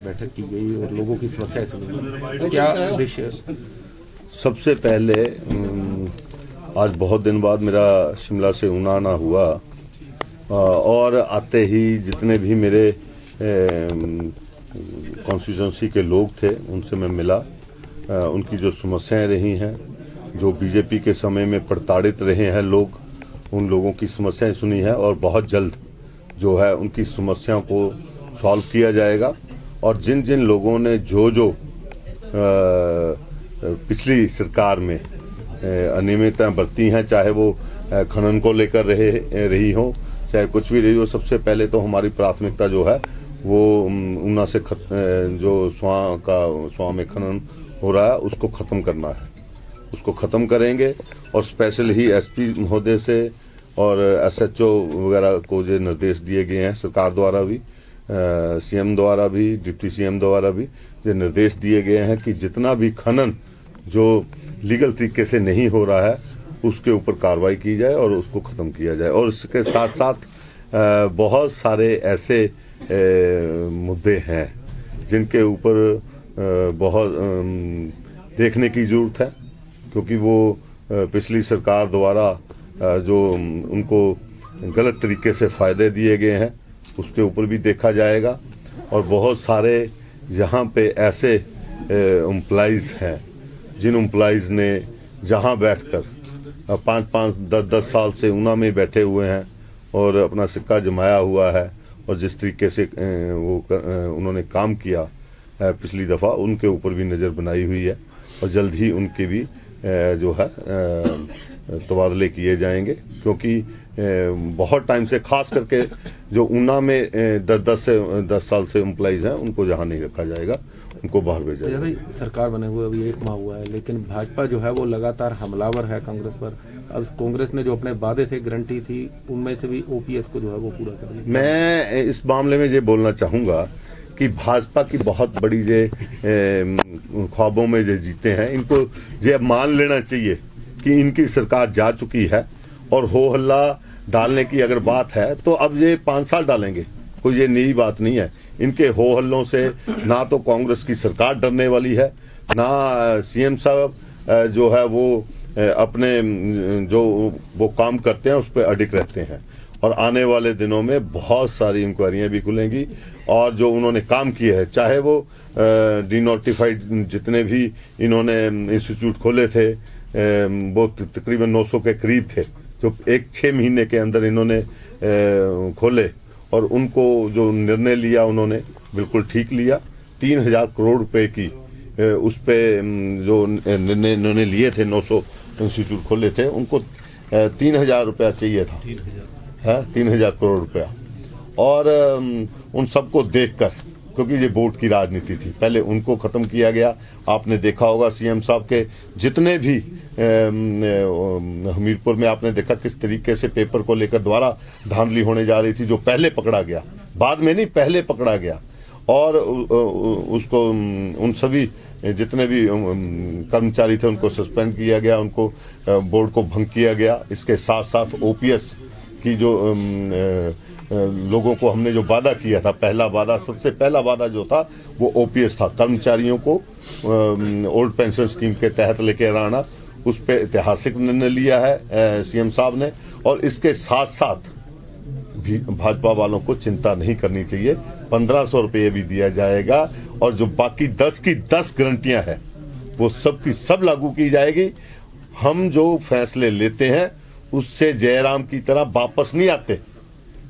बैठक की गई और लोगों की समस्याएं सुनी गई, क्या उद्देश्य? सबसे पहले आज बहुत दिन बाद मेरा शिमला से ऊना आना हुआ और आते ही जितने भी मेरे कॉन्स्टिट्यूंसी के लोग थे उनसे मैं मिला। उनकी जो समस्याएं रही हैं, जो बीजेपी के समय में प्रताड़ित रहे हैं लोग, उन लोगों की समस्याएं सुनी है और बहुत जल्द जो है उनकी समस्याओं को सॉल्व किया जाएगा। और जिन जिन लोगों ने जो पिछली सरकार में अनियमितताएं बरती हैं, चाहे वो खनन को लेकर रही हो, चाहे कुछ भी रही हो, सबसे पहले तो हमारी प्राथमिकता जो है वो ऊना से जो स्वां में खनन हो रहा है उसको ख़त्म करना है। उसको ख़त्म करेंगे और स्पेशल ही एसपी महोदय से और एसएचओ वगैरह को जो निर्देश दिए गए हैं सरकार द्वारा भी, सीएम द्वारा भी, डिप्टी सीएम द्वारा भी ये निर्देश दिए गए हैं कि जितना भी खनन जो लीगल तरीके से नहीं हो रहा है उसके ऊपर कार्रवाई की जाए और उसको ख़त्म किया जाए। और इसके साथ साथ बहुत सारे ऐसे मुद्दे हैं जिनके ऊपर बहुत देखने की ज़रूरत है, क्योंकि वो पिछली सरकार द्वारा जो उनको गलत तरीके से फ़ायदे दिए गए हैं उसके ऊपर भी देखा जाएगा। और बहुत सारे यहाँ पे ऐसे एम्प्लॉइज़ हैं जिन एम्प्लॉइज़ ने जहाँ बैठकर 5-5, 10-10 साल से ऊना में बैठे हुए हैं और अपना सिक्का जमाया हुआ है और जिस तरीके से उन्होंने काम किया पिछली दफ़ा, उनके ऊपर भी नज़र बनाई हुई है और जल्द ही उनके भी जो है तबादले किए जाएंगे। क्योंकि बहुत टाइम से खास करके जो ऊना में 10 साल से एम्प्लॉइज़ हैं उनको जहाँ नहीं रखा जाएगा, उनको बाहर भेजा जाएगा। भाई सरकार बने हुए अभी 1 माह हुआ है, लेकिन भाजपा जो है वो लगातार हमलावर है कांग्रेस पर। अब कांग्रेस ने जो अपने वादे थे, गारंटी थी, उनमें से भी ओपीएस को जो है वो पूरा कर दिया। मैं इस मामले में ये बोलना चाहूँगा कि भाजपा की बहुत बड़ी जे ख्वाबों में जो जीते हैं, इनको ये अब मान लेना चाहिए कि इनकी सरकार जा चुकी है और हो हल्ला डालने की अगर बात है तो अब ये 5 साल डालेंगे, कोई ये नई बात नहीं है। इनके हो हल्लों से ना तो कांग्रेस की सरकार डरने वाली है, ना सीएम साहब जो है वो अपने जो वो काम करते हैं उस पर अडिग रहते हैं। और आने वाले दिनों में बहुत सारी इंक्वायरियां भी खुलेंगी और जो उन्होंने काम किए हैं, चाहे वो डिनोटिफाइड जितने भी इन्होंने इंस्टीट्यूट खोले थे वो तकरीबन 900 के करीब थे, जो 6 महीने के अंदर इन्होंने खोले और उनको जो निर्णय लिया उन्होंने बिल्कुल ठीक लिया। 3000 करोड़ रुपए की उस पे जो निर्णय इन्होंने लिए थे, 900 इंस्टीट्यूट खोले थे, उनको 3000 रुपया चाहिए था, 3000 करोड़ रुपया। और उन सबको देखकर, क्योंकि ये वोट की राजनीति थी, पहले उनको खत्म किया गया। आपने देखा होगा सीएम साहब के जितने भी हमीरपुर में आपने देखा किस तरीके से पेपर को लेकर दोबारा धांधली होने जा रही थी, जो पहले पकड़ा गया, बाद में नहीं, पहले पकड़ा गया। और उसको उन सभी जितने भी कर्मचारी थे उनको सस्पेंड किया गया, उनको बोर्ड को भंग किया गया। इसके साथ साथ ओपीएस की जो लोगों को हमने जो वादा किया था, पहला वादा, सबसे पहला वादा जो था वो ओपीएस था, कर्मचारियों को ओल्ड पेंशन स्कीम के तहत लेकर आना। उस पर ऐतिहासिक निर्णय लिया है सीएम साहब ने। और इसके साथ साथ भी भाजपा वालों को चिंता नहीं करनी चाहिए, 1500 रुपये भी दिया जाएगा और जो बाकी 10 की 10 गारंटियां हैं वो सब की सब लागू की जाएगी। हम जो फैसले लेते हैं उससे जयराम की तरह वापस नहीं आते,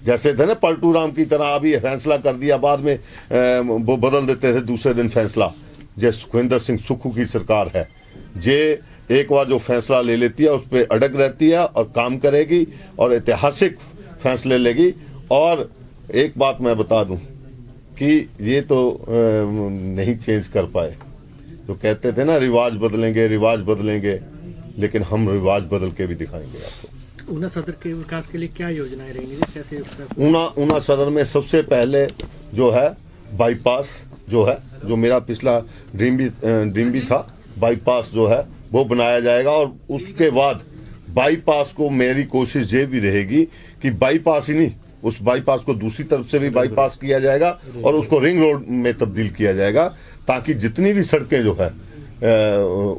जैसे थे ना पलटू राम की तरह। अभी फैसला कर दिया, बाद में वो बदल देते थे दूसरे दिन फैसला। जय सुखविंदर सिंह सुक्खू की सरकार है, जे एक बार जो फैसला ले लेती है उस पर अड़ग रहती है और काम करेगी और ऐतिहासिक फैसले लेगी। और एक बात मैं बता दूं कि ये तो नहीं चेंज कर पाए, जो कहते थे ना रिवाज बदलेंगे, लेकिन हम रिवाज बदल के भी दिखाएंगे आपको। ऊना सदर के विकास के लिए क्या योजनाएं रहेंगी, कैसे? ऊना सदर में सबसे पहले जो है बाईपास जो है, जो मेरा पिछला ड्रीम भी था, बाईपास जो है वो बनाया जाएगा। और उसके बाद बाईपास को मेरी कोशिश ये भी रहेगी कि बाईपास ही नहीं, उस बाईपास को दूसरी तरफ से भी बाईपास किया जाएगा और उसको रिंग रोड में तब्दील किया जाएगा, ताकि जितनी भी सड़कें जो है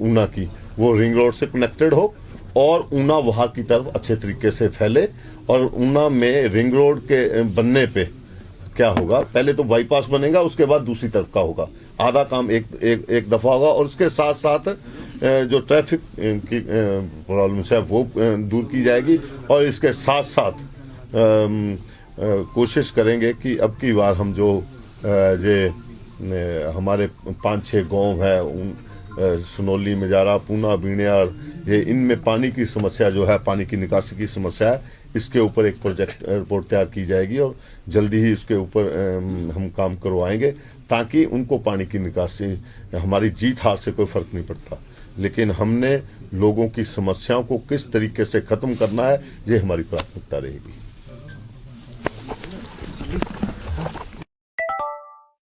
ऊना की वो रिंग रोड से कनेक्टेड हो और ऊना वहां की तरफ अच्छे तरीके से फैले। और ऊना में रिंग रोड के बनने पे क्या होगा, पहले तो बाईपास बनेगा, उसके बाद दूसरी तरफ का होगा, आधा काम एक दफा होगा। और उसके साथ साथ जो ट्रैफिक की प्रॉब्लम्स है वो दूर की जाएगी। और इसके साथ साथ कोशिश करेंगे कि अब की बार हम जो हमारे 5-6 गांव है, सुनौली, मजारा, पूना, बीणियार, ये इनमें पानी की समस्या जो है, पानी की निकासी की समस्या है, इसके ऊपर एक प्रोजेक्ट रिपोर्ट तैयार की जाएगी और जल्दी ही इसके ऊपर हम काम करवाएंगे, ताकि उनको पानी की निकासी, हमारी जीत हार से कोई फर्क नहीं पड़ता, लेकिन हमने लोगों की समस्याओं को किस तरीके से खत्म करना है, ये हमारी प्राथमिकता रहेगी।